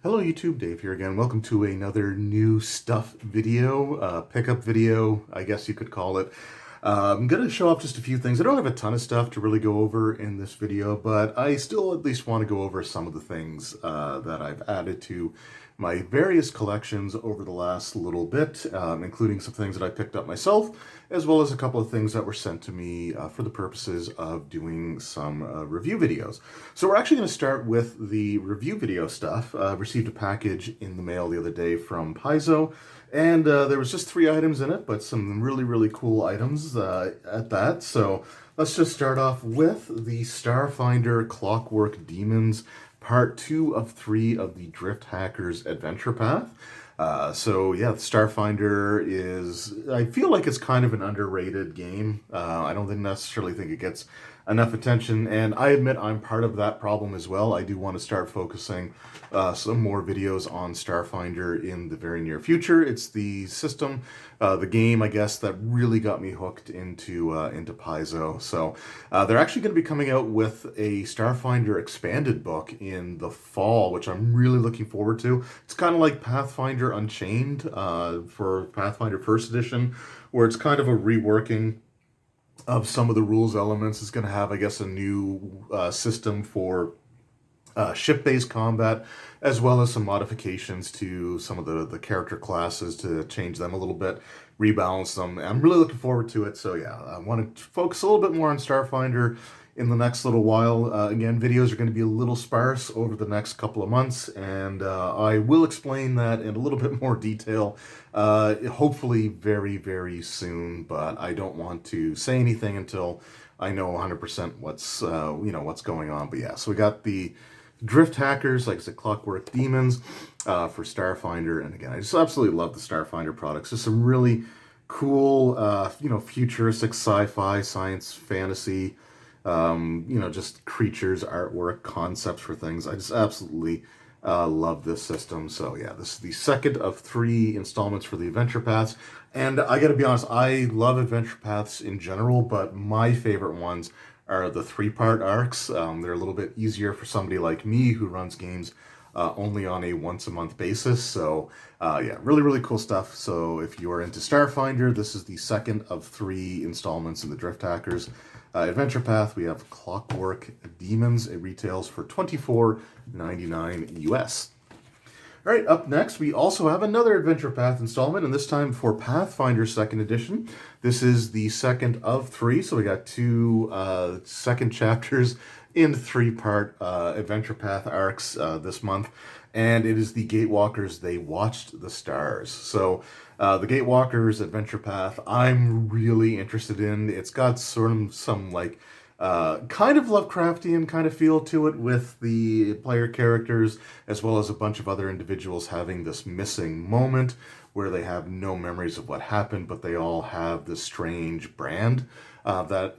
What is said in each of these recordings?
Hello YouTube, Dave here again. Welcome to another new stuff video, pickup video, I guess you could call it. I'm going to show off just a few things. I don't have a ton of stuff to really go over in this video, but I still at least want to go over some of the things that I've added to my various collections over the last little bit, including some things that I picked up myself, as well as a couple of things that were sent to me for the purposes of doing some review videos. So we're actually going to start with the review video stuff. Received a package in the mail the other day from Paizo, and there was just 3 items in it, but some really cool items at that. So let's just start off with the Starfinder Clockwork Demons Part 2 of 3 of the Drift Hackers Adventure Path. So yeah, Starfinder is, I feel like it's kind of an underrated game. I don't necessarily think it gets enough attention, and I admit I'm part of that problem as well. I do want to start focusing some more videos on Starfinder in the very near future. It's the system, the game, I guess, that really got me hooked into Paizo. So they're actually going to be coming out with a Starfinder expanded book in the fall, which I'm really looking forward to. It's kind of like Pathfinder Unchained for Pathfinder First Edition, where it's kind of a reworking of some of the rules elements. Is going to have, I guess, a new system for ship-based combat, as well as some modifications to some of the character classes to change them a little bit, rebalance them. I'm really looking forward to it. So yeah, I want to focus a little bit more on Starfinder in the next little while. Again, videos are going to be a little sparse over the next couple of months, and I will explain that in a little bit more detail, hopefully very soon, but I don't want to say anything until I know 100% what's going on. But yeah, so we got the Drift Hackers, like I said, Clockwork Demons for Starfinder, and again, I just absolutely love the Starfinder products. There's some really cool, futuristic sci-fi, science, fantasy, just creatures, artwork, concepts for things. I just absolutely love this system. So yeah, this is the second of 3 installments for the Adventure Paths. And I gotta be honest, I love Adventure Paths in general, but my favorite ones are the 3-part arcs. They're a little bit easier for somebody like me who runs games only on a once-a-month basis. So yeah, really cool stuff. So if you are into Starfinder, this is the second of 3 installments in the Drift Hackers Adventure Path. We have Clockwork Demons. It retails for $24.99 US. All right, up next, we also have another Adventure Path installment, and this time for Pathfinder 2nd Edition. This is the second of 3, so we got 2 second chapters in 3-part Adventure Path arcs this month, and it is the Gatewalkers, They Watched the Stars. So the Gatewalkers Adventure Path, I'm really interested in. It's got sort of some like kind of Lovecraftian kind of feel to it, with the player characters as well as a bunch of other individuals having this missing moment where they have no memories of what happened, but they all have this strange brand that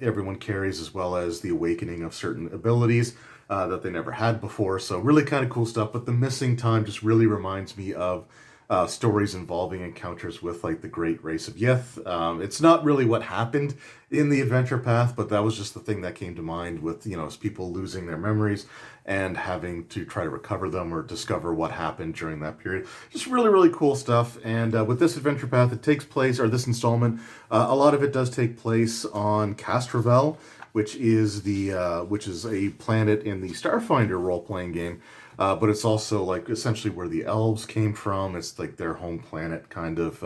everyone carries, as well as the awakening of certain abilities that they never had before. So really kind of cool stuff, but the missing time just really reminds me of stories involving encounters with like the great race of Yith. It's not really what happened in the Adventure Path, but that was just the thing that came to mind with, people losing their memories and having to try to recover them or discover what happened during that period. Just really cool stuff. And with this Adventure Path, it takes place, or this installment, a lot of it does take place on Castrovel, which is a planet in the Starfinder role-playing game. But it's also like essentially where the elves came from. It's like their home planet kind of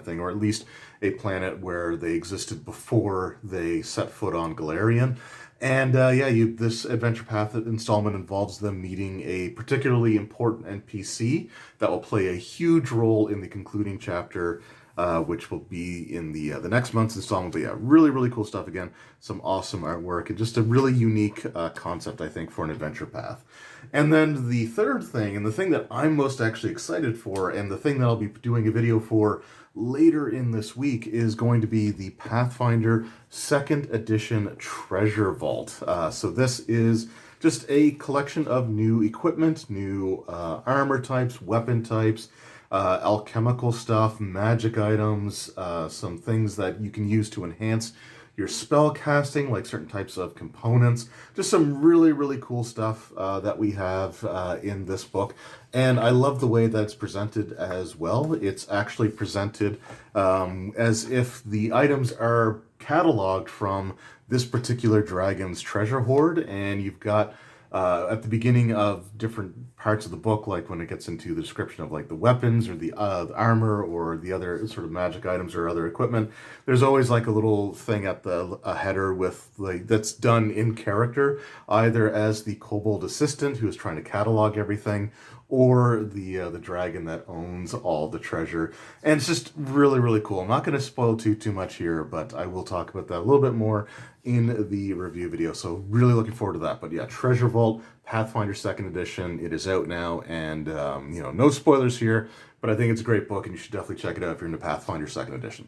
thing, or at least a planet where they existed before they set foot on Galarian. And this Adventure Path installment involves them meeting a particularly important NPC that will play a huge role in the concluding chapter, which will be in the next month's installment. But yeah, really cool stuff. Again, some awesome artwork and just a really unique concept, I think, for an Adventure Path. And then the third thing, and the thing that I'm most actually excited for, and the thing that I'll be doing a video for later in this week, is going to be the Pathfinder 2nd Edition Treasure Vault. So this is just a collection of new equipment, new armor types, weapon types, alchemical stuff, magic items, some things that you can use to enhance your spell casting, like certain types of components. Just some really, really cool stuff that we have in this book. And I love the way that it's presented as well. It's actually presented as if the items are cataloged from this particular dragon's treasure hoard, and you've got at the beginning of different parts of the book, like when it gets into the description of like the weapons or the armor or the other sort of magic items or other equipment, there's always like a little thing at the header with like that's done in character, either as the kobold assistant who is trying to catalog everything, or the dragon that owns all the treasure. And it's just really, really cool. I'm not going to spoil too much here, but I will talk about that a little bit more in the review video. So really looking forward to that. But yeah, Treasure Vault Pathfinder 2nd Edition. It is out now, and you know, no spoilers here, but I think it's a great book, and you should definitely check it out if you're into Pathfinder 2nd Edition.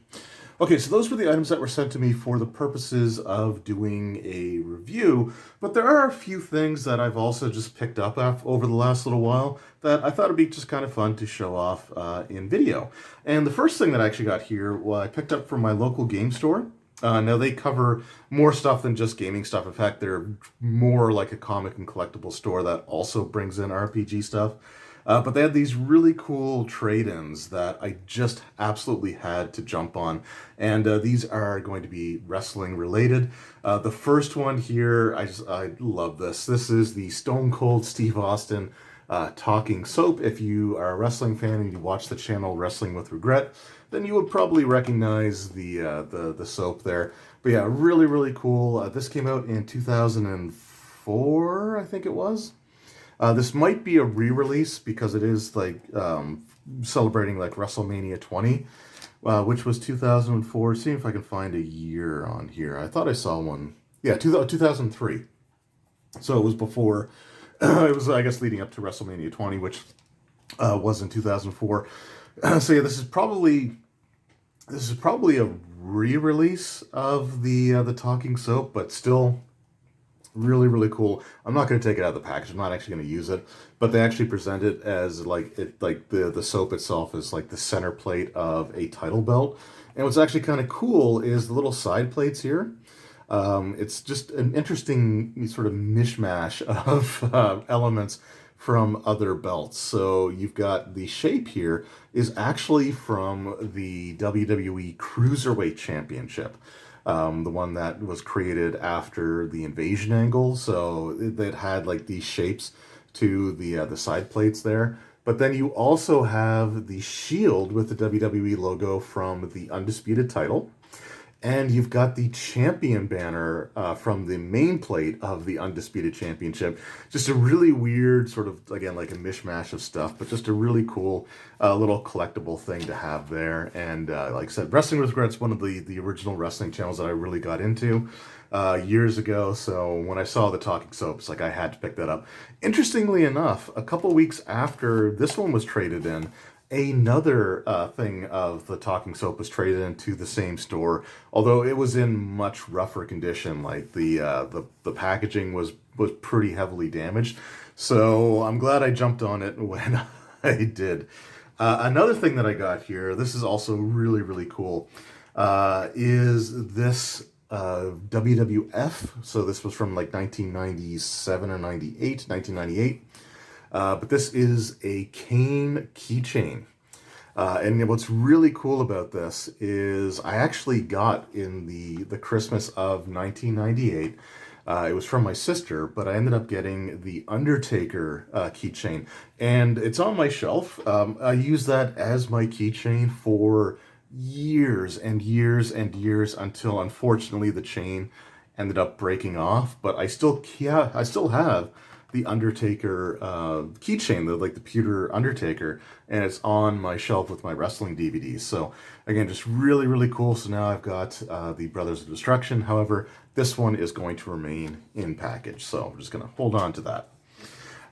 Okay, so those were the items that were sent to me for the purposes of doing a review, but there are a few things that I've also just picked up over the last little while that I thought would be just kind of fun to show off in video. And the first thing that I actually got here, well, I picked up from my local game store. Now, they cover more stuff than just gaming stuff. In fact, they're more like a comic and collectible store that also brings in RPG stuff. But they had these really cool trade-ins that I just absolutely had to jump on. And these are going to be wrestling related. The first one here, I love this. This is the Stone Cold Steve Austin talking soap. If you are a wrestling fan and you watch the channel Wrestling with Regret, then you would probably recognize the soap there. But yeah, really, really cool. This came out in 2004, I think it was. This might be a re-release because it is like celebrating like WrestleMania 20, which was 2004. See if I can find a year on here. I thought I saw one. Yeah, 2003. So it was before, it was, I guess, leading up to WrestleMania 20, which was in 2004. So yeah, this is probably a re-release of the talking soap, but still really, really cool. I'm not going to take it out of the package. I'm not actually going to use it, but they actually present it as like the soap itself is like the center plate of a title belt. And what's actually kind of cool is the little side plates here. It's just an interesting sort of mishmash of elements from other belts. So you've got the shape here is actually from the WWE Cruiserweight Championship. The one that was created after the invasion angle, so it had like these shapes to the side plates there. But then you also have the shield with the WWE logo from the Undisputed title. And you've got the champion banner from the main plate of the Undisputed Championship. Just a really weird sort of, again, like a mishmash of stuff, but just a really cool little collectible thing to have there. And like I said, Wrestling with Regret's one of the original wrestling channels that I really got into years ago. So when I saw the talking soaps, like I had to pick that up. Interestingly enough, a couple weeks after this one was traded in, another thing of the talking soap was traded into the same store, although it was in much rougher condition. Like the packaging was pretty heavily damaged. So I'm glad I jumped on it when I did. Another thing that I got here, this is also really, really cool, is this WWF. So this was from like 1997 or 1998. But this is a Kane keychain. And what's really cool about this is I actually got in the Christmas of 1998. It was from my sister, but I ended up getting the Undertaker keychain. And it's on my shelf. I used that as my keychain for years and years and years until, unfortunately, the chain ended up breaking off. But I still have the Undertaker keychain, the pewter Undertaker, and it's on my shelf with my wrestling DVDs. So again, just really, really cool. So now I've got the Brothers of Destruction. However, this one is going to remain in package. So I'm just going to hold on to that.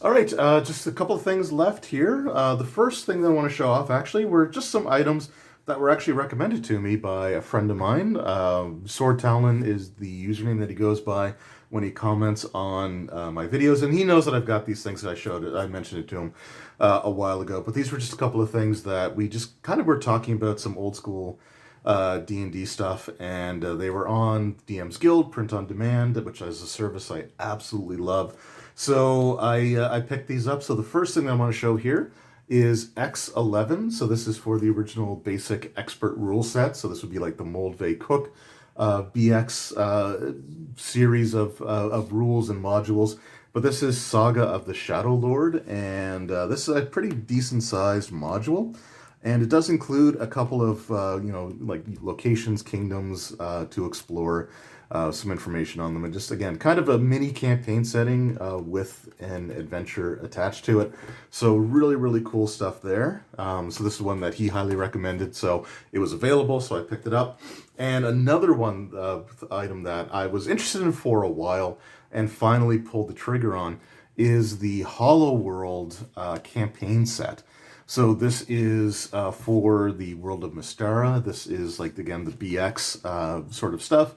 All right, just a couple of things left here. The first thing that I want to show off actually were just some items that were actually recommended to me by a friend of mine. Sword Talon is the username that he goes by when he comments on my videos, and he knows that I've got these things that I mentioned it to him a while ago, but these were just a couple of things that we just kind of were talking about, some old school D&D stuff, and they were on DM's Guild, print on demand, which is a service I absolutely love. So I picked these up. So the first thing I want to show here is X11. So this is for the original basic expert rule set. So this would be like the Moldvay Cook BX series of rules and modules. But this is Saga of the Shadow Lord, and this is a pretty decent sized module. And it does include a couple of, like locations, kingdoms to explore, some information on them, and just, again, kind of a mini campaign setting with an adventure attached to it. So really, really cool stuff there. So this is one that he highly recommended, so it was available, so I picked it up. And another one item that I was interested in for a while and finally pulled the trigger on is the Hollow World campaign set. So this is for the world of Mystara. This is, like, again, the BX sort of stuff.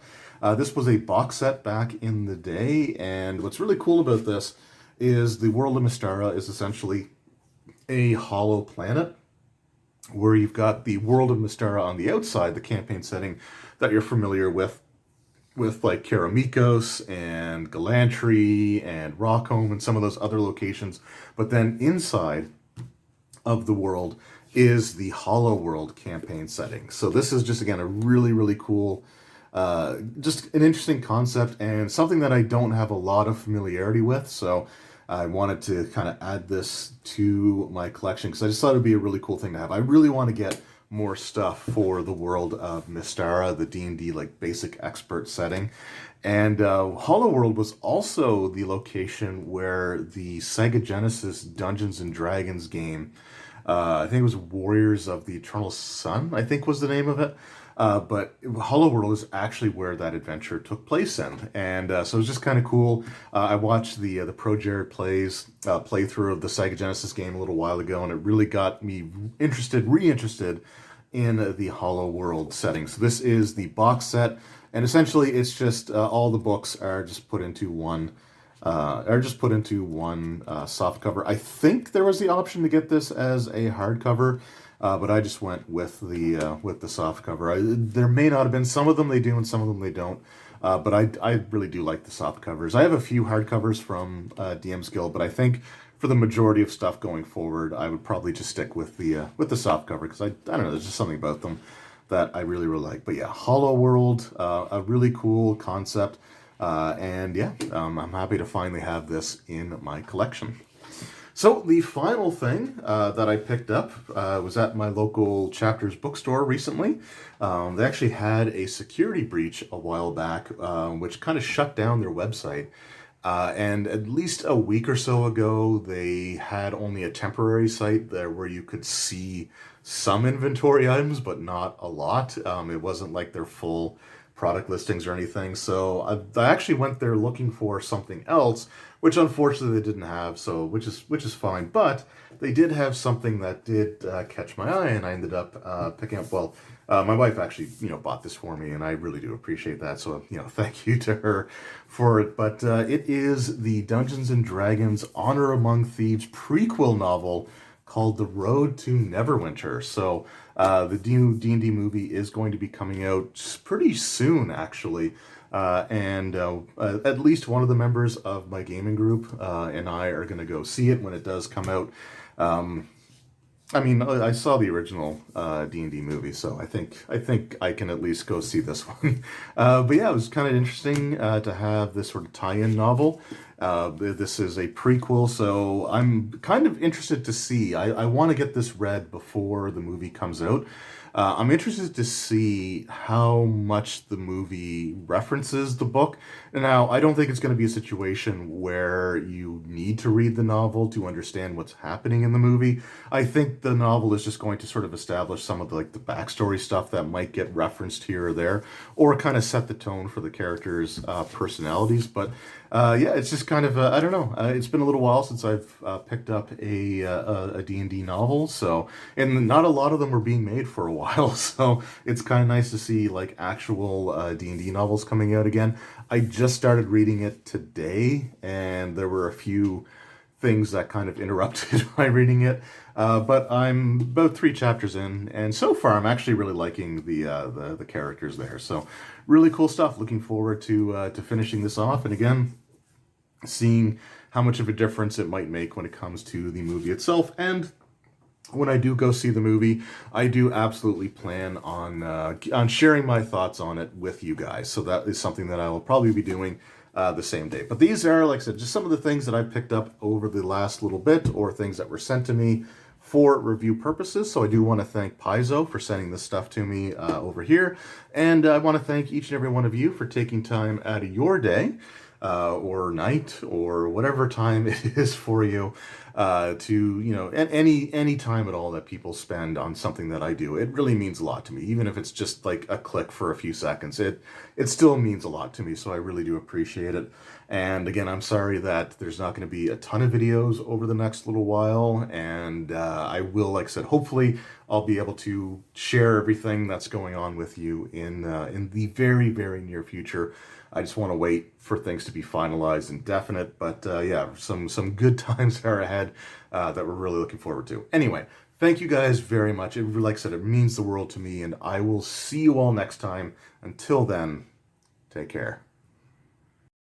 This was a box set back in the day, and what's really cool about this is the world of Mystara is essentially a hollow planet where you've got the world of Mystara on the outside, the campaign setting that you're familiar with like Karamikos and Galantry and Rockholm and some of those other locations. But then inside of the world is the Hollow World campaign setting. So this is just, again, a really, really cool, just an interesting concept and something that I don't have a lot of familiarity with. So I wanted to kind of add this to my collection because I just thought it'd be a really cool thing to have. I really want to get more stuff for the world of Mystara, the D&D like basic expert setting. And Hollow World was also the location where the Sega Genesis Dungeons and Dragons game, I think it was Warriors of the Eternal Sun, I think was the name of it. But Hollow World is actually where that adventure took place in. And so it was just kind of cool. I watched the Pro Jared Plays playthrough of the Sega Genesis game a little while ago, and it really got me reinterested in the Hollow World setting. So this is the box set, and essentially it's just all the books are just put into one soft cover. I think there was the option to get this as a hardcover, but I just went with the soft cover. There may not have been, some of them they do and some of them they don't, but I really do like the soft covers. I have a few hardcovers from DM's Guild, but I think for the majority of stuff going forward, I would probably just stick with the soft cover because I don't know, there's just something about them that I really, really like. But yeah, Hollow World, a really cool concept. And yeah, I'm happy to finally have this in my collection. So the final thing that I picked up was at my local Chapters bookstore recently. They actually had a security breach a while back, which kind of shut down their website. And at least a week or so ago, they had only a temporary site there where you could see some inventory items, but not a lot. It wasn't like their full product listings or anything. So I actually went there looking for something else, which unfortunately they didn't have. So which is fine. But they did have something that did catch my eye, and I ended up picking up. Well, my wife actually, bought this for me, and I really do appreciate that. So, thank you to her for it. But it is the Dungeons and Dragons Honor Among Thieves prequel novel called The Road to Neverwinter. So the new D&D movie is going to be coming out pretty soon, actually. And at least one of the members of my gaming group and I are going to go see it when it does come out. I mean, I saw the original D&D movie, so I think I can at least go see this one. But yeah, it was kind of interesting to have this sort of tie-in novel. This is a prequel, so I'm kind of interested to see. I want to get this read before the movie comes out. I'm interested to see how much the movie references the book. Now, I don't think it's going to be a situation where you need to read the novel to understand what's happening in the movie. I think the novel is just going to sort of establish some of the backstory stuff that might get referenced here or there, or kind of set the tone for the characters' personalities. But yeah, it's just kind of, I don't know. It's been a little while since I've picked up a D&D novel, so, and not a lot of them were being made for a while, so it's kind of nice to see actual D&D novels coming out again. I just started reading it today, and there were a few things that kind of interrupted my reading it. But I'm about 3 chapters in, and so far I'm actually really liking the characters there. So really cool stuff. Looking forward to finishing this off, and again, seeing how much of a difference it might make when it comes to the movie itself. And when I do go see the movie, I do absolutely plan on sharing my thoughts on it with you guys. So that is something that I will probably be doing the same day. But these are, like I said, just some of the things that I've picked up over the last little bit, or things that were sent to me for review purposes. So I do want to thank Paizo for sending this stuff to me over here. And I want to thank each and every one of you for taking time out of your day or night, or whatever time it is for you, to, and any time at all that people spend on something that I do. It really means a lot to me, even if it's just like a click for a few seconds. It still means a lot to me, so I really do appreciate it. And again, I'm sorry that there's not going to be a ton of videos over the next little while, and I will, like I said, hopefully I'll be able to share everything that's going on with you in the very, very near future. I just want to wait for things to be finalized and definite, but yeah, some good times are ahead that we're really looking forward to. Anyway, thank you guys very much. Like I said, it means the world to me, and I will see you all next time. Until then, take care.